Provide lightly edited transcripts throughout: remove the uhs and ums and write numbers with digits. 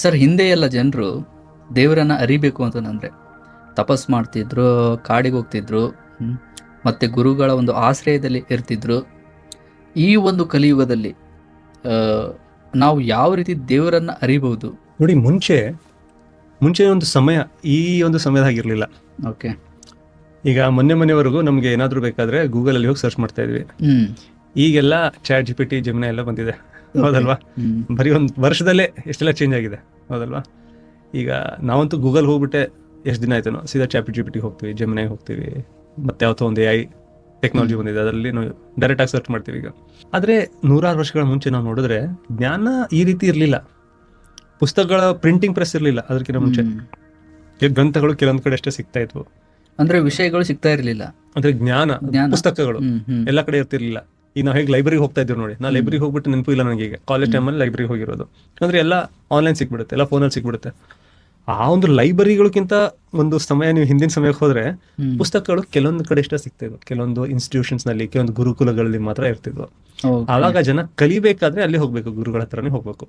Sir, ಹಿಂದೆ ಎಲ್ಲ ಜನರು ದೇವರನ್ನ ಅರಿಬೇಕು ಅಂತಂದ್ರೆ ತಪಸ್ ಮಾಡ್ತಿದ್ರು, ಕಾಡಿಗೆ ಹೋಗ್ತಿದ್ರು, ಮತ್ತೆ ಗುರುಗಳ ಒಂದು ಆಶ್ರಯದಲ್ಲಿ ಇರ್ತಿದ್ರು. ಈ ಒಂದು ಕಲಿಯುಗದಲ್ಲಿ ನಾವು ಯಾವ ರೀತಿ ದೇವರನ್ನ ಅರಿಬಹುದು? ನೋಡಿ, ಮುಂಚೆ ಒಂದು ಸಮಯ ಈ ಒಂದು ಸಮಯದಾಗಿರ್ಲಿಲ್ಲ. ಓಕೆ. ಈಗ ಮೊನ್ನೆವರೆಗೂ ನಮ್ಗೆ ಏನಾದ್ರು ಬೇಕಾದ್ರೆ ಗೂಗಲ್ ಅಲ್ಲಿ ಹೋಗಿ ಸರ್ಚ್ ಮಾಡ್ತಾ ಇದ್ವಿ. ಈಗೆಲ್ಲ ಚಾಟ್ GPT, ಜೆಮಿನಿ ಎಲ್ಲ ಬಂದಿದೆ, ಹೌದಲ್ವಾ? ಬರೀ ಒಂದು ವರ್ಷದಲ್ಲೇ ಎಷ್ಟೆಲ್ಲ ಚೇಂಜ್ ಆಗಿದೆ, ಹೌದಲ್ವಾ? ಈಗ ನಾವಂತೂ ಗೂಗಲ್ ಹೋಗ್ಬಿಟ್ಟೆ ಎಷ್ಟು ದಿನ ಆಯ್ತು, ಸೀದಾ ಚಾಟ್ GPT ಹೋಗ್ತೀವಿ, ಜೆಮಿನಿ ಹೋಗ್ತೀವಿ, ಮತ್ತೆ ಯಾವತ್ತೋ ಒಂದು AI ಟೆಕ್ನಾಲಜಿ ಬಂದಿದೆ, ಅದರಲ್ಲಿ ನಾವು ಡೈರೆಕ್ಟ್ ಆಗಿ ಸರ್ಚ್ ಮಾಡ್ತೀವಿ. ಈಗ ಆದರೆ 100 ವರ್ಷಗಳ ಮುಂಚೆ ನಾವು ನೋಡಿದ್ರೆ ಜ್ಞಾನ ಈ ರೀತಿ ಇರಲಿಲ್ಲ. ಪುಸ್ತಕಗಳ ಪ್ರಿಂಟಿಂಗ್ ಪ್ರೆಸ್ ಇರಲಿಲ್ಲ. ಅದಕ್ಕಿಂತ ಮುಂಚೆ ಗ್ರಂಥಗಳು ಕೆಲವೊಂದು ಕಡೆ ಅಷ್ಟೇ ಸಿಗ್ತಾ ಇದ್ವು, ಅಂದ್ರೆ ವಿಷಯಗಳು ಸಿಗ್ತಾ ಇರಲಿಲ್ಲ. ಅಂದ್ರೆ ಜ್ಞಾನ ಪುಸ್ತಕಗಳು ಎಲ್ಲ ಕಡೆ ಇರ್ತಿರ್ಲಿಲ್ಲ. ಈಗ ನಾವು ಹೇಗೆ ಲೈಬ್ರರಿಗೆ ಹೋಗ್ತಾ ಇದ್ದೀವಿ ನೋಡಿ, ನಾ ಲೈಬ್ರರಿಗೆ ಹೋಗ್ಬಿಟ್ಟು ನೆನಪು ಇಲ್ಲ ನನಗೆ. ಈಗ ಕಾಲೇಜ್ ಟೈಮಲ್ಲಿ ಲೈಬ್ರರಿಗೆ ಹೋಗಿರೋದು, ಅಂದ್ರೆ ಎಲ್ಲ ಆನ್ಲೈನ್ ಸಿಕ್ಬಿಡುತ್ತೆ, ಎಲ್ಲ ಫೋನಲ್ಲಿ ಸಿಕ್ಬಿಡುತ್ತೆ. ಆ ಒಂದು ಲೈಬ್ರರಿಗಳಕ್ಕಿಂತ ಒಂದು ಸಮಯ, ನೀವು ಹಿಂದಿನ ಸಮಯಕ್ಕೆ ಹೋದ್ರೆ ಪುಸ್ತಕಗಳು ಕೆಲವೊಂದು ಕಡೆ ಇಷ್ಟ ಸಿಗ್ತಾ ಇದ್ವು, ಕೆಲವೊಂದು ಇನ್ಸ್ಟಿಟ್ಯೂಷನ್ಸ್ ನಲ್ಲಿ, ಕೆಲವೊಂದು ಗುರುಕುಲಗಳಲ್ಲಿ ಮಾತ್ರ ಇರ್ತಿದ್ವು. ಆವಾಗ ಜನ ಕಲಿಬೇಕಾದ್ರೆ ಅಲ್ಲಿ ಹೋಗ್ಬೇಕು, ಗುರುಗಳ ಹತ್ರನೇ ಹೋಗ್ಬೇಕು.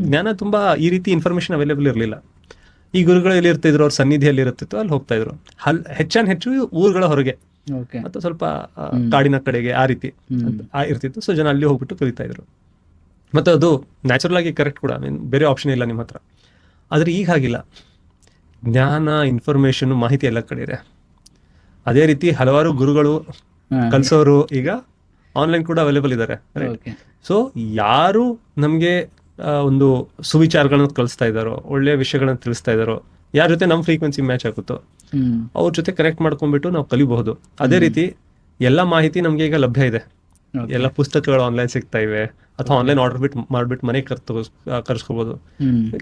ಜ್ಞಾನ ತುಂಬಾ ಈ ರೀತಿ ಇನ್ಫಾರ್ಮೇಶನ್ ಅವೈಲೇಬಲ್ ಇರಲಿಲ್ಲ. ಈ ಗುರುಗಳು ಎಲ್ಲಿ ಇರ್ತಿದ್ರು, ಅವ್ರ ಸನ್ನಿಧಿಯಲ್ಲಿ ಇರುತ್ತಿತ್ತು, ಅಲ್ಲಿ ಹೋಗ್ತಾ ಇದ್ರು. ಹೆಚ್ಚು ಊರುಗಳ ಹೊರಗೆ ಅಥವಾ ಸ್ವಲ್ಪ ಕಾಡಿನ ಕಡೆಗೆ ಆ ರೀತಿ ಇರ್ತಿತ್ತು. ಸೊ ಜನ ಅಲ್ಲಿ ಹೋಗ್ಬಿಟ್ಟು ಕಲಿತಾ ಇದ್ರು. ಮತ್ತೆ ಅದು ನ್ಯಾಚುರಲ್ ಆಗಿ ಕರೆಕ್ಟ್ ಕೂಡ, ಬೇರೆ ಆಪ್ಷನ್ ಇಲ್ಲ ನಿಮ್ಮ ಹತ್ರ. ಆದ್ರೆ ಈಗ ಹಾಗಿಲ್ಲ. ಜ್ಞಾನ, ಇನ್ಫಾರ್ಮೇಶನ್, ಮಾಹಿತಿ ಎಲ್ಲ ಕಡೆ ಇದೆ. ಅದೇ ರೀತಿ ಹಲವಾರು ಗುರುಗಳು ಕಲಿಸೋರು ಈಗ ಆನ್ಲೈನ್ ಕೂಡ ಅವೈಲೇಬಲ್ ಇದ್ದಾರೆ. ಸೊ ಯಾರು ನಮ್ಗೆ ಒಂದು ಸುವಿಚಾರಗಳನ್ನ ಕಲಿಸ್ತಾ ಇದ್ದಾರೋ, ಒಳ್ಳೆಯ ವಿಷಯಗಳನ್ನ ತಿಳಿಸ್ತಾ ಇದ್ದಾರೋ, ಯಾರ ಜೊತೆ ನಮ್ಮ ಫ್ರೀಕ್ವೆನ್ಸಿ ಮ್ಯಾಚ್ ಆಗುತ್ತೋ ಅವ್ರ ಜೊತೆ ಕನೆಕ್ಟ್ ಮಾಡ್ಕೊಂಡ್ಬಿಟ್ಟು ನಾವು ಕಲಿಬಹುದು. ಅದೇ ರೀತಿ ಎಲ್ಲ ಮಾಹಿತಿ ನಮ್ಗೆ ಈಗ ಲಭ್ಯ ಇದೆ. ಎಲ್ಲ ಪುಸ್ತಕಗಳು ಆನ್ಲೈನ್ ಸಿಗ್ತಾ ಇವೆ, ಅಥವಾ ಆನ್ಲೈನ್ ಆರ್ಡರ್ ಮಾಡ್ಬಿಟ್ಟು ಮನೆಗೆ ಕರ್ಸ್ಕೋಬಹುದು.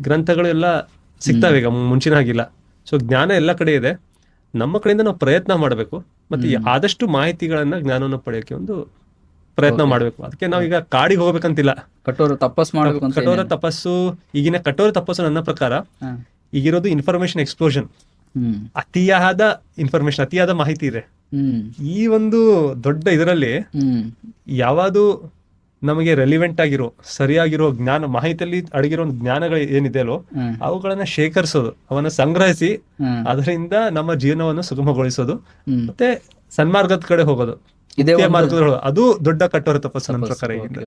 ಗ್ರಂಥಗಳು ಎಲ್ಲ ಸಿಗ್ತಾವೆ ಈಗ, ಮುಂಚಿನ ಹಾಗಿಲ್ಲ. ಸೊ ಜ್ಞಾನ ಎಲ್ಲ ಕಡೆ ಇದೆ. ನಮ್ಮ ಕಡೆಯಿಂದ ನಾವು ಪ್ರಯತ್ನ ಮಾಡಬೇಕು, ಮತ್ತೆ ಆದಷ್ಟು ಮಾಹಿತಿಗಳನ್ನ, ಜ್ಞಾನವನ್ನು ಪಡೆಯೋಕೆ ಒಂದು ಪ್ರಯತ್ನ ಮಾಡ್ಬೇಕು. ಅದಕ್ಕೆ ನಾವೀಗ ಕಾಡಿಗೆ ಹೋಗ್ಬೇಕಂತಿಲ್ಲ, ಕಠೋರ ತಪಸ್ಸು. ಈಗಿನ ಕಠೋರ ತಪಸ್ಸು ನನ್ನ ಪ್ರಕಾರ ಈಗಿರೋದು ಇನ್ಫಾರ್ಮೇಶನ್ ಎಕ್ಸ್ಪ್ಲೋಷನ್. ಅತಿಯಾದ ಮಾಹಿತಿ ಇದೆ. ಈ ಒಂದು ದೊಡ್ಡ ಇದರಲ್ಲಿ ಯಾವುದು ನಮಗೆ ರೆಲಿವೆಂಟ್ ಆಗಿರೋ, ಸರಿಯಾಗಿರೋ ಜ್ಞಾನ, ಮಾಹಿತಿಯಲ್ಲಿ ಅಡಗಿರೋ ಜ್ಞಾನಗಳು ಏನಿದೆ ಅಲ್ಲೋ ಅವುಗಳನ್ನ ಶೇಖರಿಸೋದು, ಅವನ್ನ ಸಂಗ್ರಹಿಸಿ ಅದರಿಂದ ನಮ್ಮ ಜೀವನವನ್ನು ಸುಗಮಗೊಳಿಸೋದು, ಮತ್ತೆ ಸನ್ಮಾರ್ಗದ ಕಡೆ ಹೋಗೋದು, ಅದು ದೊಡ್ಡ ಕಠೋರ ತಪಸ್ಸು ನನ್ನ ಪ್ರಕಾರ.